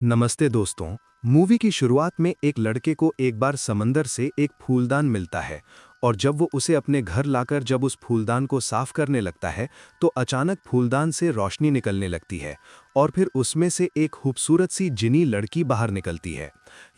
नमस्ते दोस्तों। मूवी की शुरुआत में एक लड़के को एक बार समंदर से एक फूलदान मिलता है और जब वो उसे अपने घर लाकर जब उस फूलदान को साफ करने लगता है तो अचानक फूलदान से रोशनी निकलने लगती है और फिर उसमें से एक खूबसूरत सी जिनी लड़की बाहर निकलती है।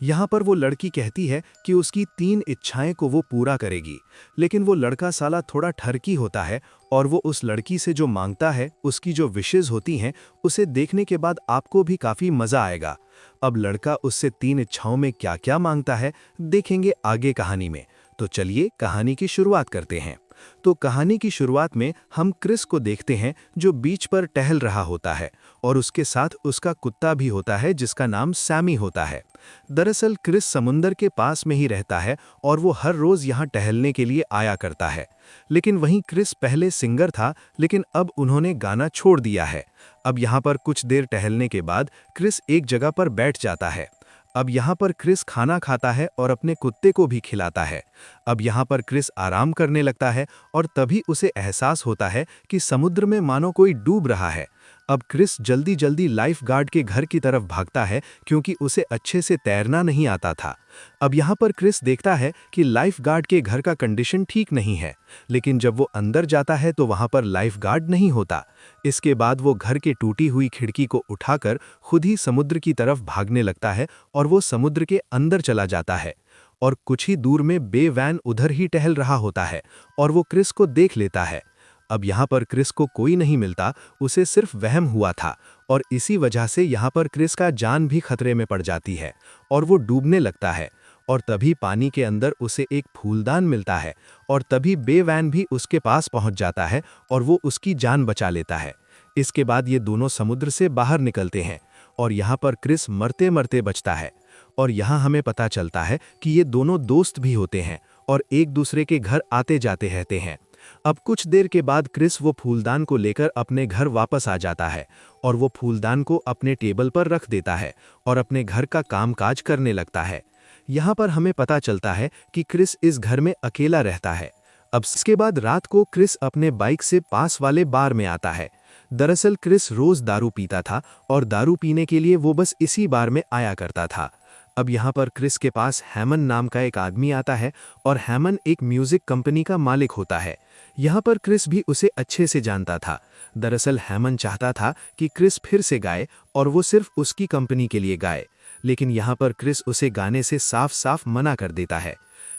यहाँ पर वो लड़की कहती है कि उसकी 3 इच्छाएं को वो पूरा करेगी, लेकिन वो लड़का साला थोड़ा ठरकी होता है और वो उस लड़की से जो मांगता है, उसकी जो विशेज़ होती हैं, उसे देखने के बाद आपको भी काफ़ी मज़ा आएगा। अब लड़का उससे 3 इच्छाओं में क्या-क्या मांगता है, देखेंगे आगे कहानी में। तो चलिए कहानी की शुरुआत करते हैं। तो कहानी की शुरुआत में हम क्रिस को देखते हैं जो बीच पर टहल रहा होता है और उसके साथ उसका कुत्ता भी होता है जिसका नाम सैमी होता है। दरअसल क्रिस समुंदर के पास में ही रहता है और वो हर रोज यहाँ टहलने के लिए आया करता है। लेकिन वहीं क्रिस पहले सिंगर था, लेकिन अब उन्होंने गाना छोड़ दिया है। अब यहाँ पर कुछ देर टहलने के बाद क्रिस एक जगह पर बैठ जाता है। अब यहाँ पर क्रिस खाना खाता है और अपने कुत्ते को भी खिलाता है। अब यहाँ पर क्रिस आराम करने लगता है और तभी उसे एहसास होता है कि समुद्र में मानो कोई डूब रहा है। अब क्रिस जल्दी जल्दी लाइफ गार्ड के घर की तरफ भागता है क्योंकि उसे अच्छे से तैरना नहीं आता था। अब यहाँ पर क्रिस देखता है कि लाइफ गार्ड के घर का कंडीशन ठीक नहीं है, लेकिन जब वो अंदर जाता है तो वहाँ पर लाइफ गार्ड नहीं होता। इसके बाद वो घर के टूटी हुई खिड़की को उठाकर खुद ही समुद्र की तरफ भागने लगता है और वो समुद्र के अंदर चला जाता है। और कुछ ही दूर में बे वैन उधर ही टहल रहा होता है और वो क्रिस को देख लेता है। अब यहाँ पर क्रिस को कोई नहीं मिलता, उसे सिर्फ वहम हुआ था और इसी वजह से यहाँ पर क्रिस का जान भी खतरे में पड़ जाती है और वो डूबने लगता है। और तभी पानी के अंदर उसे एक फूलदान मिलता है और तभी बे वैन भी उसके पास पहुँच जाता है और वो उसकी जान बचा लेता है। इसके बाद ये दोनों समुद्र से बाहर निकलते हैं और यहाँ पर क्रिस मरते मरते बचता है। और यहाँ हमें पता चलता है कि ये दोनों दोस्त भी होते हैं और एक दूसरे के घर आते जाते रहते हैं। अब कुछ देर के बाद क्रिस वो फूलदान को लेकर अपने घर वापस आ जाता है और वो फूलदान को अपने टेबल पर रख देता है और अपने घर का कामकाज करने लगता है। यहाँ पर हमें पता चलता है कि क्रिस इस घर में अकेला रहता है। अब इसके बाद रात को क्रिस अपने बाइक से पास वाले बार में आता है। दरअसल क्रिस रोज दारू पीता था और दारू पीने के लिए वो बस इसी बार में आया करता था। अब यहाँ पर क्रिस के पास हैमन नाम का एक आदमी आता है और हैमन एक म्यूजिक कंपनी का मालिक होता है। यहाँ पर क्रिस भी उसे अच्छे से जानता था। दरअसल हैमन चाहता था कि क्रिस फिर से गाए और वो सिर्फ उसकी कंपनी के लिए गाए, लेकिन यहाँ पर क्रिस उसे गाने से साफ साफ मना कर देता है।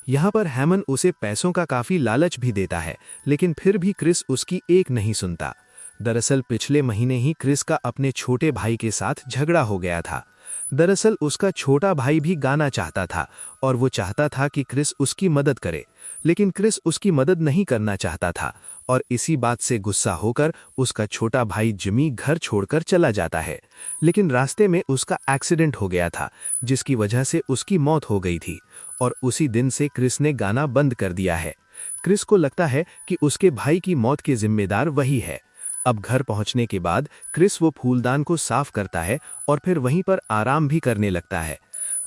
यहाँ पर हैमन उसे पैसों का काफ़ी लालच भी देता है, लेकिन फिर भी क्रिस उसकी एक नहीं सुनता। दरअसल पिछले महीने ही क्रिस का अपने छोटे भाई के साथ झगड़ा हो गया था। दरअसल उसका छोटा भाई भी गाना चाहता था और वो चाहता था कि क्रिस उसकी मदद करे, लेकिन क्रिस उसकी मदद नहीं करना चाहता था और इसी बात से गुस्सा होकर उसका छोटा भाई जिमी घर छोड़कर चला जाता है। लेकिन रास्ते में उसका एक्सीडेंट हो गया था जिसकी वजह से उसकी मौत हो गई थी और उसी दिन से क्रिस ने गाना बंद कर दिया है। क्रिस को लगता है कि उसके भाई की मौत के जिम्मेदार वही है। अब घर पहुंचने के बाद क्रिस वो फूलदान को साफ करता है और फिर वहीं पर आराम भी करने लगता है।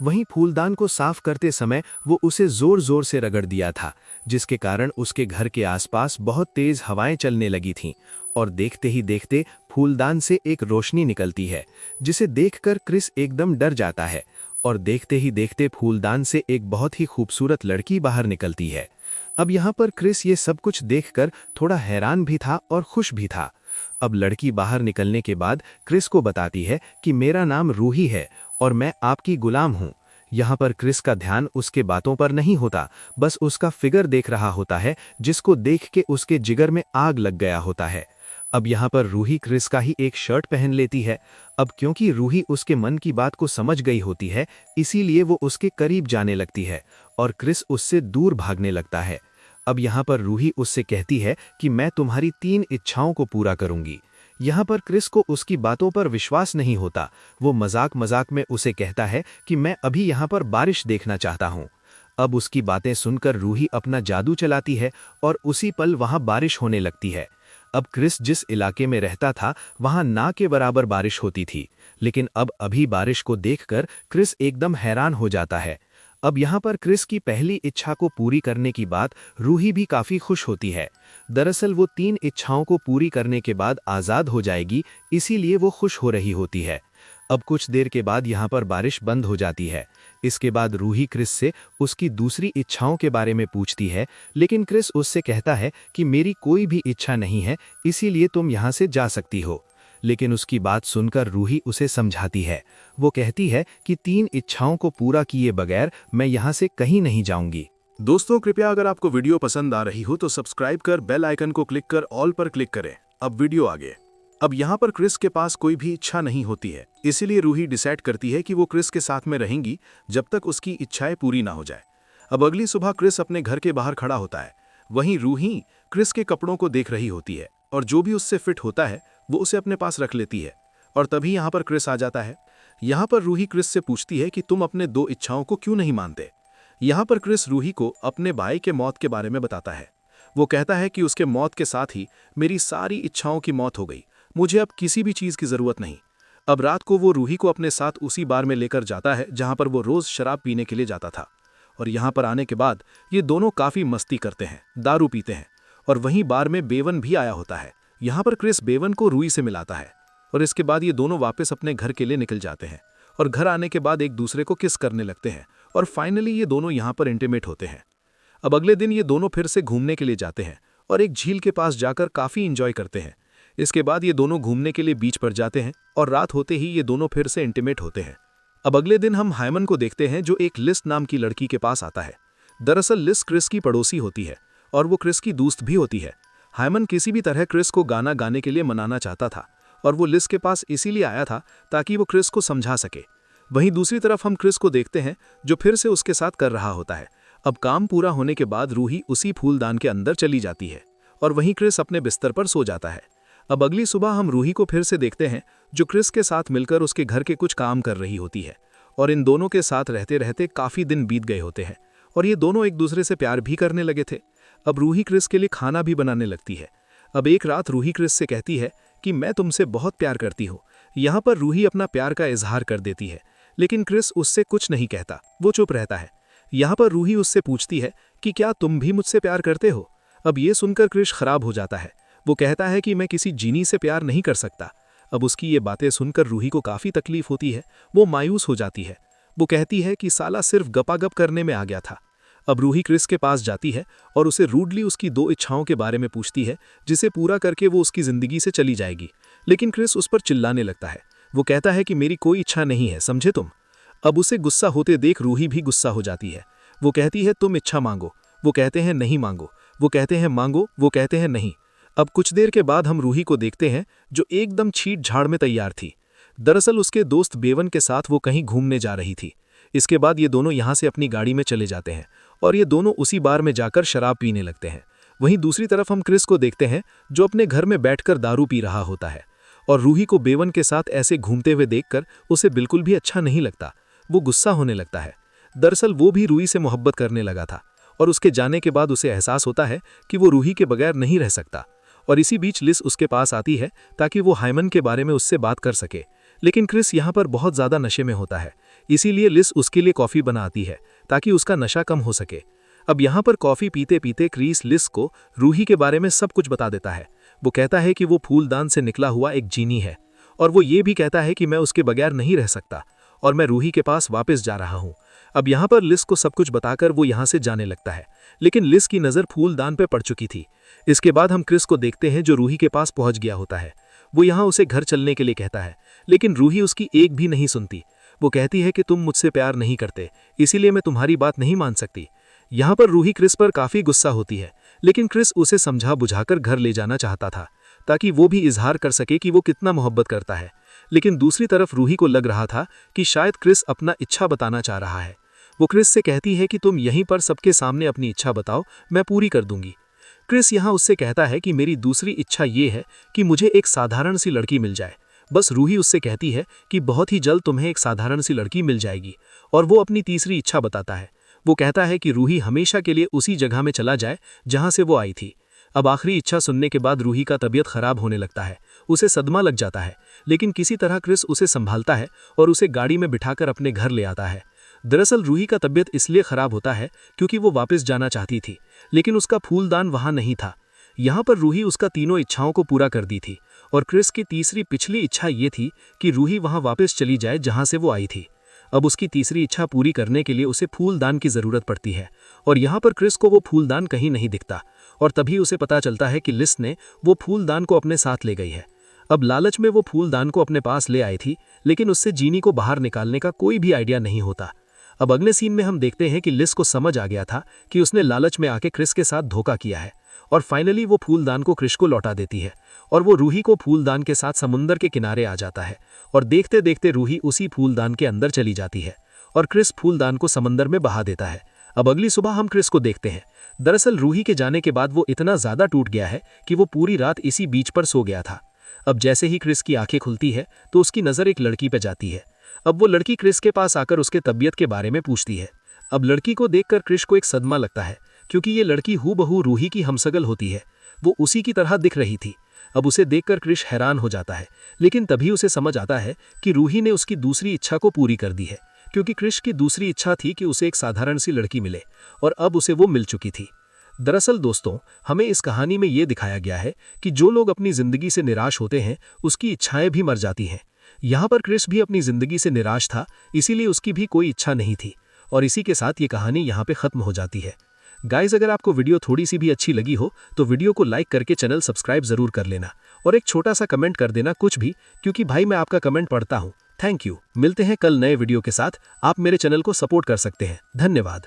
वहीं फूलदान को साफ करते समय वो उसे जोर जोर से रगड़ दिया था, जिसके कारण उसके घर के आसपास बहुत तेज हवाएं चलने लगी थीं और देखते ही देखते फूलदान से एक रोशनी निकलती है, जिसे देखकर क्रिस एकदम डर जाता है और देखते ही देखते फूलदान से एक बहुत ही खूबसूरत लड़की बाहर निकलती है। अब यहाँ पर क्रिस ये सब कुछ देखकर थोड़ा हैरान भी था और खुश भी था। अब लड़की बाहर निकलने के बाद क्रिस को बताती है कि मेरा नाम रूही है और मैं आपकी गुलाम हूँ। यहाँ पर क्रिस का ध्यान उसके बातों पर नहीं होता, बस उसका फिगर देख रहा होता है जिसको देख के उसके जिगर में आग लग गया होता है। अब यहाँ पर रूही क्रिस का ही एक शर्ट पहन लेती है। अब क्योंकि रूही उसके मन की बात को समझ गई होती है, इसीलिए वो उसके करीब जाने लगती है और क्रिस उससे दूर भागने लगता है। अब यहाँ पर रूही उससे कहती है कि मैं तुम्हारी 3 इच्छाओं को पूरा करूंगी। यहाँ पर क्रिस को उसकी बातों पर विश्वास नहीं होता। वो मजाक मजाक में उसे कहता है कि मैं अभी यहाँ पर बारिश देखना चाहता हूँ। अब उसकी बातें सुनकर रूही अपना जादू चलाती है और उसी पल वहाँ बारिश होने लगती है। अब क्रिस जिस इलाके में रहता था वहाँ ना के बराबर बारिश होती थी, लेकिन अब अभी बारिश को देखकर क्रिस एकदम हैरान हो जाता है। अब यहाँ पर क्रिस की पहली इच्छा को पूरी करने की बात रूही भी काफी खुश होती है। दरअसल वो 3 इच्छाओं को पूरी करने के बाद आजाद हो जाएगी, इसीलिए वो खुश हो रही होती है। अब कुछ देर के बाद यहाँ पर बारिश बंद हो जाती है। इसके बाद रूही क्रिस से उसकी दूसरी इच्छाओं के बारे में पूछती है, लेकिन क्रिस उससे कहता है कि मेरी कोई भी इच्छा नहीं है, इसीलिए तुम यहाँ से जा सकती हो। लेकिन उसकी बात सुनकर रूही उसे समझाती है। वो कहती है कि 3 इच्छाओं को पूरा किए बगैर मैं यहाँ से कहीं नहीं जाऊंगी। दोस्तों, कृपया अगर आपको वीडियो पसंद आ रही हो तो सब्सक्राइब कर बेल आइकन को क्लिक कर ऑल पर क्लिक करें। अब वीडियो आगे। अब यहाँ पर क्रिस के पास कोई भी इच्छा नहीं होती है, इसीलिए रूही डिसाइड करती है कि वो क्रिस के साथ में रहेंगी जब तक उसकी इच्छाएं पूरी ना हो जाए। अब अगली सुबह क्रिस अपने घर के बाहर खड़ा होता है। वहीं रूही क्रिस के कपड़ों को देख रही होती है और जो भी उससे फिट होता है वो उसे अपने पास रख लेती है। और तभी यहाँ पर क्रिस आ जाता है। यहाँ पर रूही क्रिस से पूछती है कि तुम अपने 2 इच्छाओं को क्यों नहीं मानते। यहाँ पर क्रिस रूही को अपने भाई के मौत के बारे में बताता है। वो कहता है कि उसके मौत के साथ ही मेरी सारी इच्छाओं की मौत हो गई, मुझे अब किसी भी चीज़ की ज़रूरत नहीं। अब रात को वो रूही को अपने साथ उसी बार में लेकर जाता है जहाँ पर वो रोज़ शराब पीने के लिए जाता था। और यहाँ पर आने के बाद ये दोनों काफ़ी मस्ती करते हैं, दारू पीते हैं। और वहीं बार में बेवन भी आया होता है। यहाँ पर क्रिस बेवन को रूही से मिलाता है और इसके बाद ये दोनों वापस अपने घर के लिए निकल जाते हैं। और घर आने के बाद एक दूसरे को किस करने लगते हैं और फाइनली ये दोनों यहाँ पर इंटीमेट होते हैं। अब अगले दिन ये दोनों फिर से घूमने के लिए जाते हैं और एक झील के पास जाकर काफ़ी इंजॉय करते हैं। इसके बाद ये दोनों घूमने के लिए बीच पर जाते हैं और रात होते ही ये दोनों फिर से इंटीमेट होते हैं। अब अगले दिन हम हायमन को देखते हैं जो एक लिस नाम की लड़की के पास आता है। दरअसल लिस क्रिस की पड़ोसी होती है और वो क्रिस की दोस्त भी होती है। हायमन किसी भी तरह क्रिस को गाना गाने के लिए मनाना चाहता था और वो लिस के पास इसीलिए आया था ताकि वो क्रिस को समझा सके। वहीं दूसरी तरफ हम क्रिस को देखते हैं जो फिर से उसके साथ कर रहा होता है। अब काम पूरा होने के बाद रूही उसी फूलदान के अंदर चली जाती है और वहीं क्रिस अपने बिस्तर पर सो जाता है। अब अगली सुबह हम रूही को फिर से देखते हैं जो क्रिस के साथ मिलकर उसके घर के कुछ काम कर रही होती है। और इन दोनों के साथ रहते रहते काफ़ी दिन बीत गए होते हैं और ये दोनों एक दूसरे से प्यार भी करने लगे थे। अब रूही क्रिस के लिए खाना भी बनाने लगती है। अब एक रात रूही क्रिस से कहती है कि मैं तुमसे बहुत प्यार करती हूँ। यहाँ पर रूही अपना प्यार का इजहार कर देती है, लेकिन क्रिस उससे कुछ नहीं कहता, वो चुप रहता है। यहाँ पर रूही उससे पूछती है कि क्या तुम भी मुझसे प्यार करते हो। अब ये सुनकर क्रिस खराब हो जाता है। वो कहता है कि मैं किसी जीनी से प्यार नहीं कर सकता। अब उसकी ये बातें सुनकर रूही को काफ़ी तकलीफ होती है, वो मायूस हो जाती है। वो कहती है कि साला सिर्फ गपागप करने में आ गया था। अब रूही क्रिस के पास जाती है और उसे रूडली उसकी 2 इच्छाओं के बारे में पूछती है जिसे पूरा करके वो उसकी ज़िंदगी से चली जाएगी। लेकिन क्रिस उस पर चिल्लाने लगता है। वो कहता है कि मेरी कोई इच्छा नहीं है, समझे तुम। अब उसे गुस्सा होते देख रूही भी गुस्सा हो जाती है। वो कहती है तुम इच्छा मांगो। वो कहते हैं नहीं मांगो। वो कहते हैं मांगो। वो कहते हैं नहीं। अब कुछ देर के बाद हम रूही को देखते हैं जो एकदम छींट झाड़ में तैयार थी। दरअसल उसके दोस्त बेवन के साथ वो कहीं घूमने जा रही थी। इसके बाद ये दोनों यहाँ से अपनी गाड़ी में चले जाते हैं और ये दोनों उसी बार में जाकर शराब पीने लगते हैं। वहीं दूसरी तरफ हम क्रिस को देखते हैं जो अपने घर में बैठकर दारू पी रहा होता है और रूही को बेवन के साथ ऐसे घूमते हुए देखकर उसे बिल्कुल भी अच्छा नहीं लगता। वो गुस्सा होने लगता है। दरअसल वो भी रूही से मोहब्बत करने लगा था और उसके जाने के बाद उसे एहसास होता है कि वो रूही के बगैर नहीं रह सकता। और इसी बीच लिस उसके पास आती है ताकि वो हायमन के बारे में उससे बात कर सके। लेकिन क्रिस यहाँ पर बहुत ज़्यादा नशे में होता है, इसीलिए लिस उसके लिए कॉफ़ी बनाती है ताकि उसका नशा कम हो सके। अब यहाँ पर कॉफ़ी पीते पीते क्रिस लिस को रूही के बारे में सब कुछ बता देता है। वो कहता है कि वो फूलदान से निकला हुआ एक जीनी है और वो ये भी कहता है कि मैं उसके बगैर नहीं रह सकता और मैं रूही के पास वापस जा रहा हूँ। अब यहाँ पर लिस को सब कुछ बताकर वो यहाँ से जाने लगता है, लेकिन लिस की नज़र फूलदान पर पड़ चुकी थी। इसके बाद हम क्रिस को देखते हैं जो रूही के पास पहुँच गया होता है। वो यहाँ उसे घर चलने के लिए कहता है, लेकिन रूही उसकी एक भी नहीं सुनती। वो कहती है कि तुम मुझसे प्यार नहीं करते, इसीलिए मैं तुम्हारी बात नहीं मान सकती। यहाँ पर रूही क्रिस पर काफ़ी गुस्सा होती है, लेकिन क्रिस उसे समझा बुझाकर घर ले जाना चाहता था ताकि वो भी इजहार कर सके कि वो कितना मोहब्बत करता है। लेकिन दूसरी तरफ रूही को लग रहा था कि शायद क्रिस अपना इच्छा बताना चाह रहा है। वो क्रिस से कहती है कि तुम यहीं पर सबके सामने अपनी इच्छा बताओ, मैं पूरी कर दूंगी। क्रिस यहाँ उससे कहता है कि मेरी दूसरी इच्छा ये है कि मुझे एक साधारण सी लड़की मिल जाए। बस रूही उससे कहती है कि बहुत ही जल्द तुम्हें एक साधारण सी लड़की मिल जाएगी और वो अपनी तीसरी इच्छा बताता है। वो कहता है कि रूही हमेशा के लिए उसी जगह में चला जाए जहाँ से वो आई थी। अब आखिरी इच्छा सुनने के बाद रूही का तबीयत खराब होने लगता है, उसे सदमा लग जाता है, लेकिन किसी तरह क्रिस उसे संभालता है और उसे गाड़ी में बिठाकर अपने घर ले आता है। दरअसल रूही का तबीयत इसलिए खराब होता है क्योंकि वो वापस जाना चाहती थी, लेकिन उसका फूलदान वहाँ नहीं था। यहाँ पर रूही उसका तीनों इच्छाओं को पूरा कर दी थी और क्रिस की तीसरी पिछली इच्छा ये थी कि रूही वहां वापस चली जाए जहां से वो आई थी। अब उसकी तीसरी इच्छा पूरी करने के लिए उसे फूलदान की जरूरत पड़ती है और यहाँ पर क्रिस को वो फूलदान कहीं नहीं दिखता और तभी उसे पता चलता है कि लिस ने वो फूलदान को अपने साथ ले गई है। अब लालच में वो फूलदान को अपने पास ले आई थी, लेकिन उससे जीनी को बाहर निकालने का कोई भी आइडिया नहीं होता। अब अगले सीन में हम देखते हैं कि लिस को समझ आ गया था कि उसने लालच में आके क्रिस के साथ धोखा किया है और फाइनली वो फूलदान को क्रिस को लौटा देती है और वो रूही को फूलदान के साथ समुंदर के किनारे आ जाता है और देखते देखते रूही उसी फूलदान के अंदर चली जाती है और क्रिस फूलदान को समंदर में बहा देता है। अब अगली सुबह हम क्रिस को देखते हैं। दरअसल रूही के जाने के बाद वो इतना ज्यादा टूट गया है कि वो पूरी रात इसी बीच पर सो गया था। अब जैसे ही क्रिस की आंखें खुलती है तो उसकी नजर एक लड़की पे जाती है। अब वो लड़की क्रिस के पास आकर उसके तबीयत के बारे में पूछती है। अब लड़की को देखकर क्रिस को एक सदमा लगता है क्योंकि ये लड़की हूबहू रूही की हमसगल होती है, वो उसी की तरह दिख रही थी। अब उसे देखकर क्रिस हैरान हो जाता है, लेकिन तभी उसे समझ आता है कि रूही ने उसकी दूसरी इच्छा को पूरी कर दी है, क्योंकि क्रिस की दूसरी इच्छा थी कि उसे एक साधारण सी लड़की मिले और अब उसे वो मिल चुकी थी। दरअसल दोस्तों, हमें इस कहानी में ये दिखाया गया है कि जो लोग अपनी जिंदगी से निराश होते हैं उसकी इच्छाएं भी मर जाती हैं। यहाँ पर क्रिस भी अपनी जिंदगी से निराश था, इसीलिए उसकी भी कोई इच्छा नहीं थी और इसी के साथ ये कहानी यहाँ पे खत्म हो जाती है। गाइज, अगर आपको वीडियो थोड़ी सी भी अच्छी लगी हो तो वीडियो को लाइक करके चैनल सब्सक्राइब जरूर कर लेना और एक छोटा सा कमेंट कर देना कुछ भी, क्योंकि भाई मैं आपका कमेंट पढ़ता हूँ। Thank you. मिलते हैं कल नए वीडियो के साथ। आप मेरे चैनल को सपोर्ट कर सकते हैं। धन्यवाद।